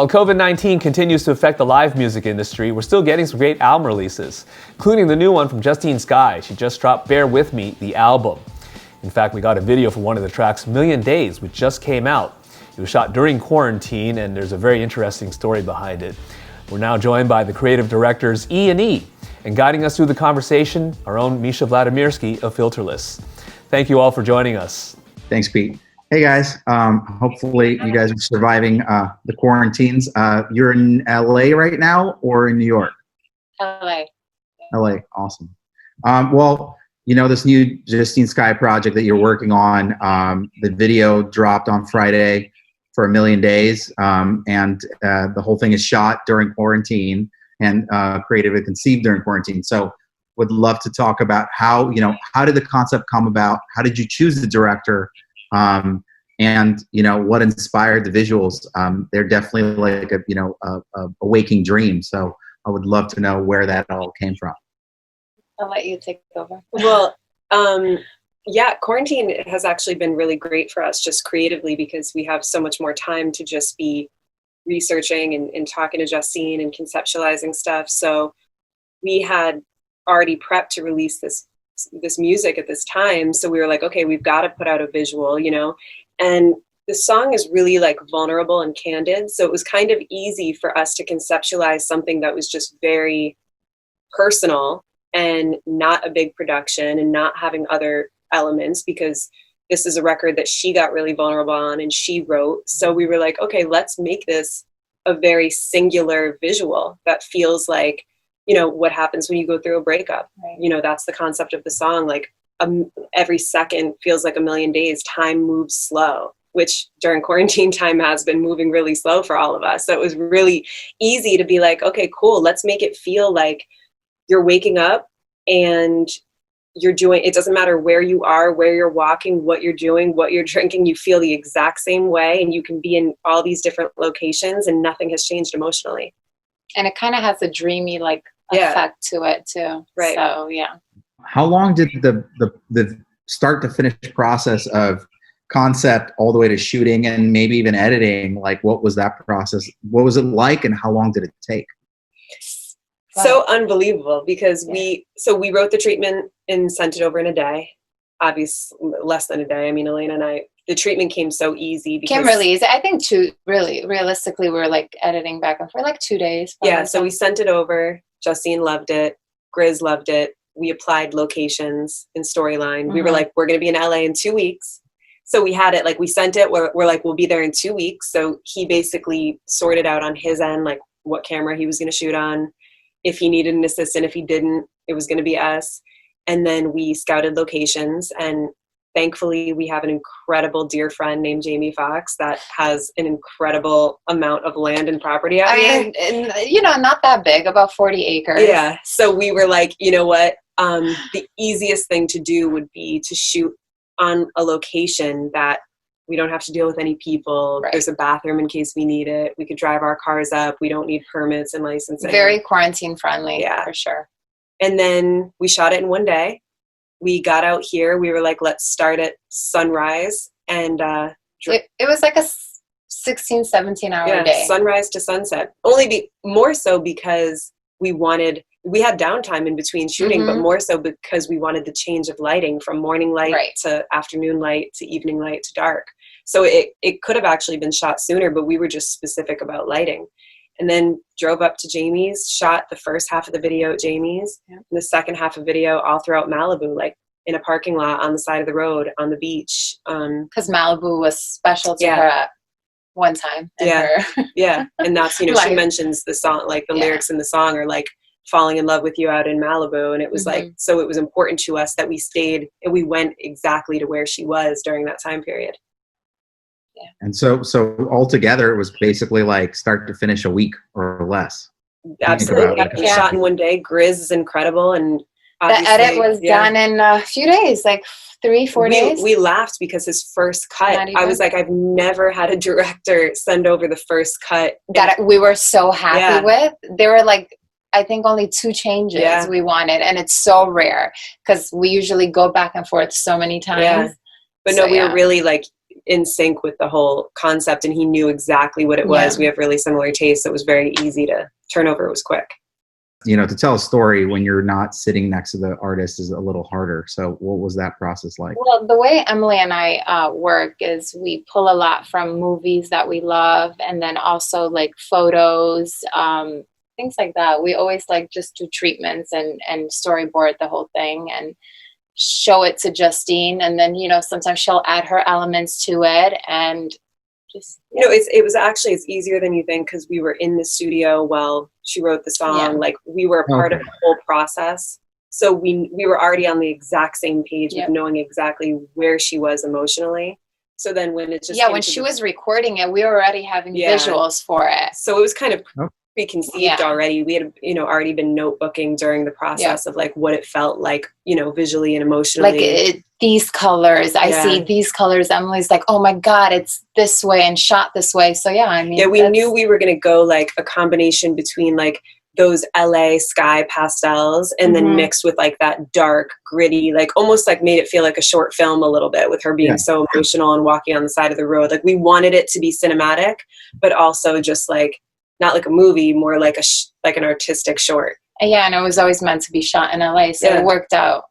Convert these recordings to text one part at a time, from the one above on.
While COVID-19 continues to affect the live music industry, we're still getting some great album releases, including the new one from Justine Skye. She just dropped Bear With Me, the album. In fact, we got a video for one of the tracks, Million Days, which just came out. It was shot during quarantine, and there's a very interesting story behind it. We're now joined by the creative directors E&E, and guiding us through the conversation, our own Misha Vladimirsky of Filterless. Thank you all for joining us. Thanks, Pete. Hey guys, hopefully you guys are surviving the quarantines. You're in LA right now or in New York? LA. LA, awesome. Well, you know, this new Justine Skye project that you're working on, the video dropped on Friday for 1 million days, and the whole thing is shot during quarantine and creatively conceived during quarantine. So would love to talk about how did the concept come about? How did you choose the director? And what inspired the visuals? They're definitely like a waking dream. So I would love to know where that all came from. I'll let you take over. Well, yeah, quarantine has actually been really great for us just creatively because we have so much more time to just be researching and talking to Justine and conceptualizing stuff. So we had already prepped to release this music at this time. So we were like, okay, we've got to put out a visual, and the song is really like vulnerable and candid. So it was kind of easy for us to conceptualize something that was just very personal and not a big production and not having other elements, because this is a record that she got really vulnerable on and she wrote. So we were like, okay, let's make this a very singular visual that feels like, what happens when you go through a breakup. Right. That's the concept of the song. Like every second feels like 1 million days. Time moves slow, which during quarantine time has been moving really slow for all of us. So it was really easy to be like, okay, cool. Let's make it feel like you're waking up and you're doing, it doesn't matter where you are, where you're walking, what you're doing, what you're drinking, you feel the exact same way. And you can be in all these different locations and nothing has changed emotionally. And it kind of has a dreamy effect to it too. Right. So yeah. How long did the start to finish process of concept all the way to shooting and maybe even editing, like what was that process? What was it like and how long did it take? So unbelievable because we wrote the treatment and sent it over in a day. Obviously less than a day. I mean, Elena and I, the treatment came so easy. Came really easy. I think realistically, we were like editing back and forth like 2 days. Yeah. So we sent it over. Justine loved it. Grizz loved it. We applied locations and storyline. Mm-hmm. We were like, we're going to be in LA in 2 weeks. So we had it, like we sent it. We're like, we'll be there in 2 weeks. So he basically sorted out on his end, like what camera he was going to shoot on. If he needed an assistant, if he didn't, it was going to be us. And then we scouted locations, and thankfully we have an incredible dear friend named Jamie Fox that has an incredible amount of land and property out here. And not that big, about 40 acres. Yeah. So we were like, you know what? The easiest thing to do would be to shoot on a location that we don't have to deal with any people. Right. There's a bathroom in case we need it. We could drive our cars up. We don't need permits and licensing. Very quarantine friendly. Yeah, for sure. And then we shot it in 1 day. We got out here. We were like, let's start at sunrise. And it was like a 16, 17 hour day. Sunrise to sunset. More so because we had downtime in between shooting, mm-hmm. but more so because we wanted the change of lighting from morning light to afternoon light to evening light to dark. So it could have actually been shot sooner, but we were just specific about lighting. And then drove up to Jamie's, shot the first half of the video at Jamie's, and the second half of video all throughout Malibu, like in a parking lot on the side of the road, on the beach. Because Malibu was special to her at one time. Yeah. And that's, she mentions the song, like the lyrics in the song are like, falling in love with you out in Malibu. And it was mm-hmm. like, so it was important to us that we stayed and we went exactly to where she was during that time period. Yeah. And so altogether, it was basically like start to finish a week or less. Absolutely. Shot in 1 day. Grizz is incredible. And the edit was done in a few days, like 3-4 days. We laughed because his first cut, I was like, I've never had a director send over the first cut. That we were so happy with. They were like, I think only 2 changes we wanted. And it's so rare because we usually go back and forth so many times. Yeah. But no, we were really like, in sync with the whole concept, and he knew exactly what it was. We have really similar tastes. So it was very easy to turn over. It was quick. You know, to tell a story when you're not sitting next to the artist is a little harder. So what was that process like? Well, the way Emily and I work is we pull a lot from movies that we love, and then also like photos, things like that. We always like just do treatments and storyboard the whole thing and show it to Justine, and then, you know, sometimes she'll add her elements to it, and just, you know, it's easier than you think, because we were in the studio while she wrote the song. Like, we were a part of the whole process, so we were already on the exact same page with knowing exactly where she was emotionally. So then when it just when she was recording it, we were already having visuals for it, so it was kind of preconceived already. We had, you know, already been notebooking during the process of like what it felt like, you know, visually and emotionally. Like these colors, I see these colors. Emily's like, oh my God, it's this way and shot this way. So I mean, we knew we were going to go like a combination between like those LA sky pastels and then mixed with like that dark, gritty, like almost like made it feel like a short film a little bit, with her being so emotional and walking on the side of the road. Like, we wanted it to be cinematic, but also just like not like a movie, more like like an artistic short. Yeah, and it was always meant to be shot in LA, so it worked out.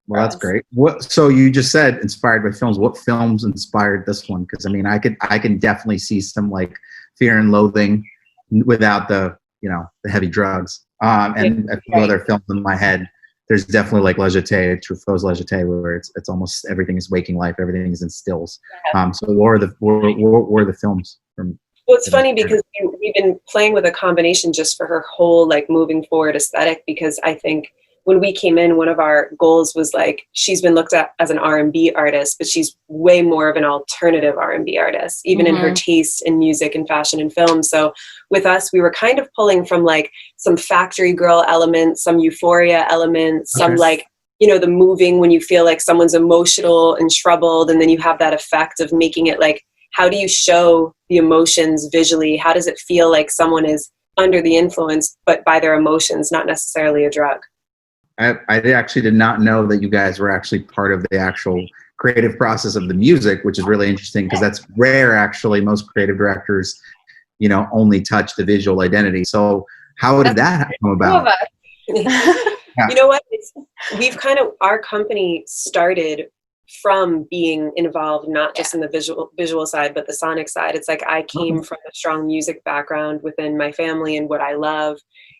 Well, that's great. So you just said inspired by films. What films inspired this one? Because I mean, I can definitely see some like Fear and Loathing without the, you know, the heavy drugs. And a few other films in my head. There's definitely like La Jetée, Truffaut's La Jetée, where it's almost everything is waking life, everything is in stills. So what were the films from? Well, it's funny because we've been playing with a combination just for her whole like moving forward aesthetic, because I think when we came in, one of our goals was like, she's been looked at as an R&B artist, but she's way more of an alternative R&B artist, even in her taste in music and fashion and film. So with us, we were kind of pulling from like some Factory Girl elements, some Euphoria elements, some like, you know, the moving when you feel like someone's emotional and troubled, and then you have that effect of making it like, how do you show the emotions visually? How does it feel like someone is under the influence, but by their emotions, not necessarily a drug? I actually did not know that you guys were actually part of the actual creative process of the music, which is really interesting, because that's rare. Actually, most creative directors, you know, only touch the visual identity. So how did that come about? You know what? Our company started from being involved not just in the visual side, but the sonic side. It's like I came from a strong music background within my family and what I love,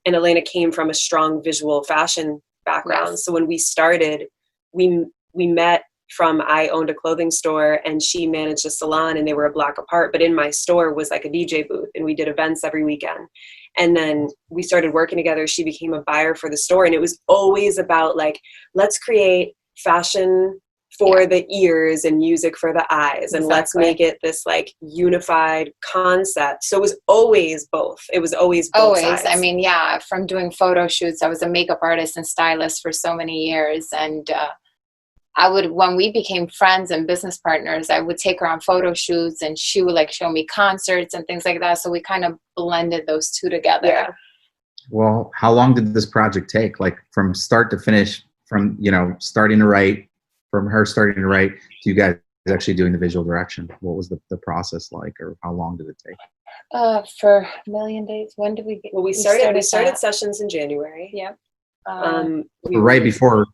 and Elena came from a strong visual fashion background. So when we started, we met from, I owned a clothing store and she managed a salon, and they were a block apart, but in my store was like a DJ booth, and we did events every weekend. And then we started working together. She became a buyer for the store, and it was always about like, let's create fashion for the ears and music for the eyes, and let's make it this like unified concept. So it was always both. It was always both sides. I mean, from doing photo shoots, I was a makeup artist and stylist for so many years, and when we became friends and business partners, I would take her on photo shoots, and she would like show me concerts and things like that. So we kind of blended those two together. Yeah. Well, how long did this project take? Like from start to finish, from, you know, starting to write to you guys actually doing the visual direction? What was the process like, or how long did it take? For a million days. When did we get? Well, we started sessions in January. Yep. Right before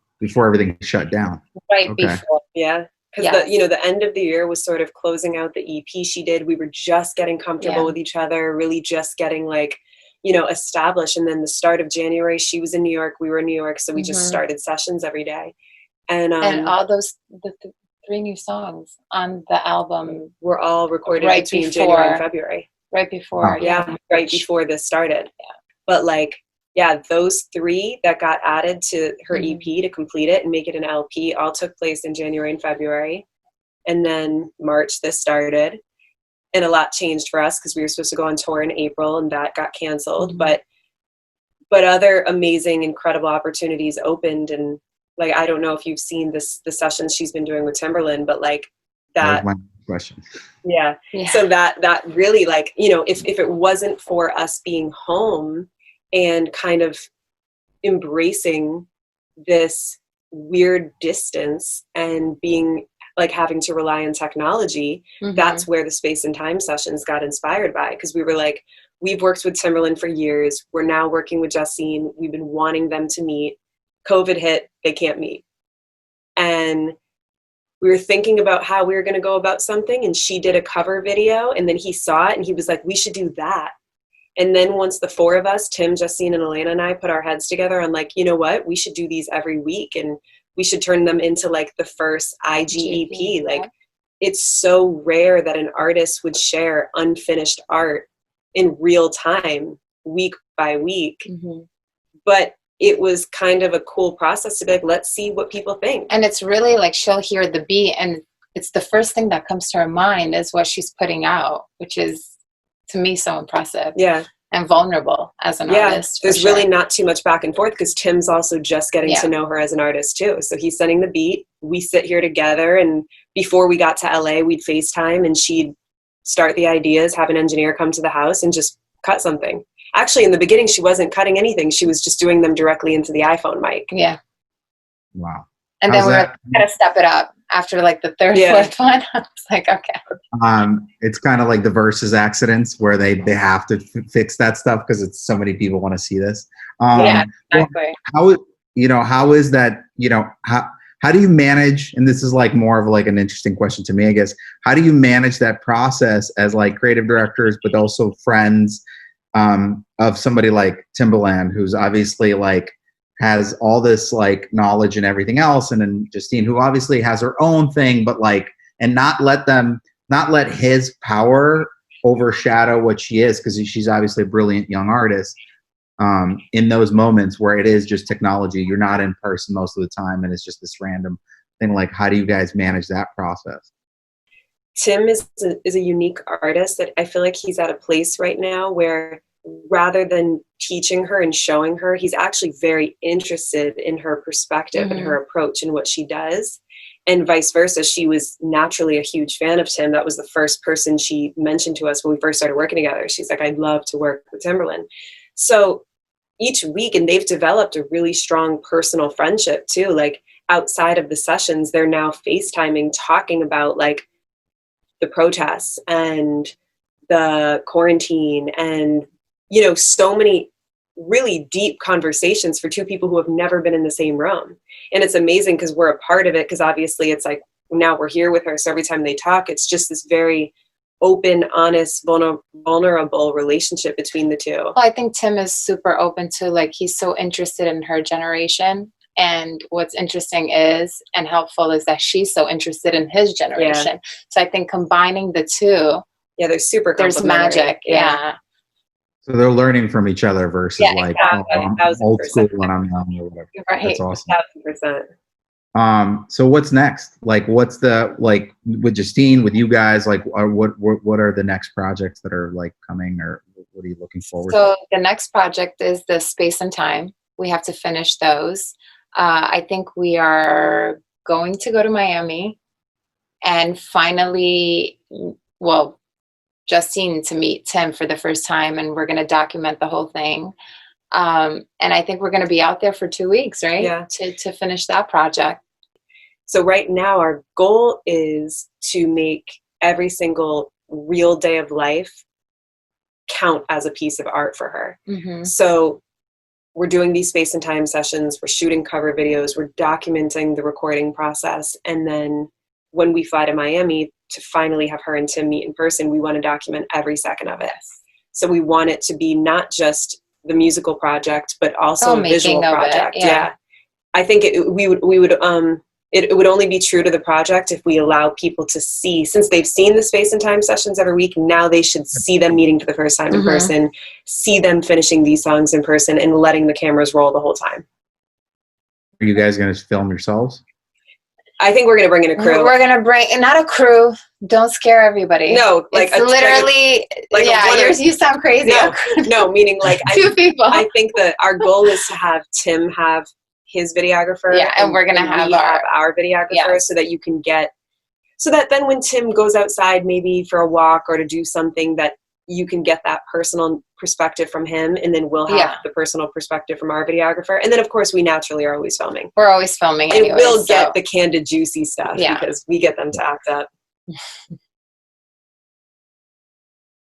everything shut down. Right before. Yeah. Because the end of the year was sort of closing out the EP she did. We were just getting comfortable with each other, really just getting like, you know, established. And then the start of January, she was in New York, we were in New York. So we just started sessions every day. And all those, the 3 new songs on the album were all recorded between January and February. Right before. Right before this started. Yeah. But like, those 3 that got added to her EP to complete it and make it an LP all took place in January and February. And then March, this started. And a lot changed for us because we were supposed to go on tour in April, and that got canceled. But other amazing, incredible opportunities opened. And like, I don't know if you've seen the sessions she's been doing with Timbaland, but like that. That was my question. Yeah. So that really, like, you know, if it wasn't for us being home and kind of embracing this weird distance and being like having to rely on technology, that's where the Space and Time sessions got inspired by, because we were like, we've worked with Timbaland for years. We're now working with Justine. We've been wanting them to meet. COVID hit, they can't meet. And we were thinking about how we were going to go about something, and she did a cover video, and then he saw it and he was like, we should do that. And then once the four of us, Tim, Justine, and Elena and I, put our heads together on like, you know what, we should do these every week, and we should turn them into like the first IGEP. Like, it's so rare that an artist would share unfinished art in real time, week by week. But it was kind of a cool process to be like, let's see what people think. And it's really like, she'll hear the beat and it's the first thing that comes to her mind is what she's putting out, which is, to me, so impressive. Yeah. And vulnerable as an artist. There's really not too much back and forth, because Tim's also just getting to know her as an artist too. So he's sending the beat, we sit here together, and before we got to LA, we'd FaceTime and she'd start the ideas, have an engineer come to the house and just cut something. Actually, in the beginning, she wasn't cutting anything. She was just doing them directly into the iPhone mic. Yeah. Wow. And How's then we were that? going to step it up after like the third, fourth one. I was like, okay. It's kind of like the Versus accidents where they have to fix that stuff because it's so many people want to see this. Yeah, exactly. How is that, how do you manage, and this is like more of like an interesting question to me, I guess, how do you manage that process as like creative directors, but also friends of somebody like Timbaland, who's obviously like has all this like knowledge and everything else, and then Justine, who obviously has her own thing, but like, and not let his power overshadow what she is, because she's obviously a brilliant young artist. In those moments where it is just technology, you're not in person most of the time, and it's just this random thing. Like, how do you guys manage that process? Tim is a unique artist that I feel like he's at a place right now where, rather than teaching her and showing her, he's actually very interested in her perspective and her approach and what she does. And vice versa. She was naturally a huge fan of Tim. That was the first person she mentioned to us when we first started working together. She's like, I'd love to work with Timbaland. So each week, and they've developed a really strong personal friendship too. Like, outside of the sessions, they're now FaceTiming, talking about like the protests and the quarantine and, so many really deep conversations for two people who have never been in the same room. And it's amazing because we're a part of it, because obviously it's like, now we're here with her. So every time they talk, it's just this very open, honest, vulnerable relationship between the two. Well, I think Tim is super open to, like, he's so interested in her generation. And what's interesting is, and helpful, is that she's so interested in his generation. Yeah. So I think combining the two, they're super there's magic. Yeah. So they're learning from each other versus like, I'm old school when I'm young or whatever. Right. That's awesome. 1,000%. So what's next? Like, what's the, like, with Justine, with you guys, like, what are the next projects that are like coming, or what are you looking forward to? So the next project is the Space and Time. We have to finish those. I think we are going to go to Miami and finally, Justine to meet Tim for the first time, and we're going to document the whole thing. And I think we're going to be out there for 2 weeks, right? Yeah. To finish that project. So right now our goal is to make every single real day of life count as a piece of art for her. Mm-hmm. So we're doing these Space and Time sessions, we're shooting cover videos, we're documenting the recording process. And then when we fly to Miami to finally have her and Tim meet in person, we want to document every second of it. So we want it to be not just the musical project, but also a visual project. Yeah. I think it would only be true to the project if we allow people to see, since they've seen the Space and Time sessions every week, now they should see them meeting for the first time in person, see them finishing these songs in person, and letting the cameras roll the whole time. Are you guys going to film yourselves? I think we're going to bring in a crew. We're going to bring, not a crew. Don't scare everybody. No, like it's literally, you sound crazy. No, meaning like two people. I think that our goal is to have Tim have his videographer. Yeah, and we're going to have our videographer, so that you can get, so that then when Tim goes outside, maybe for a walk or to do something, that you can get that personal perspective from him, and then we'll have the personal perspective from our videographer. And then, of course, we naturally are always filming. We're always filming and anyways, we'll get the candid, juicy stuff because we get them to act up.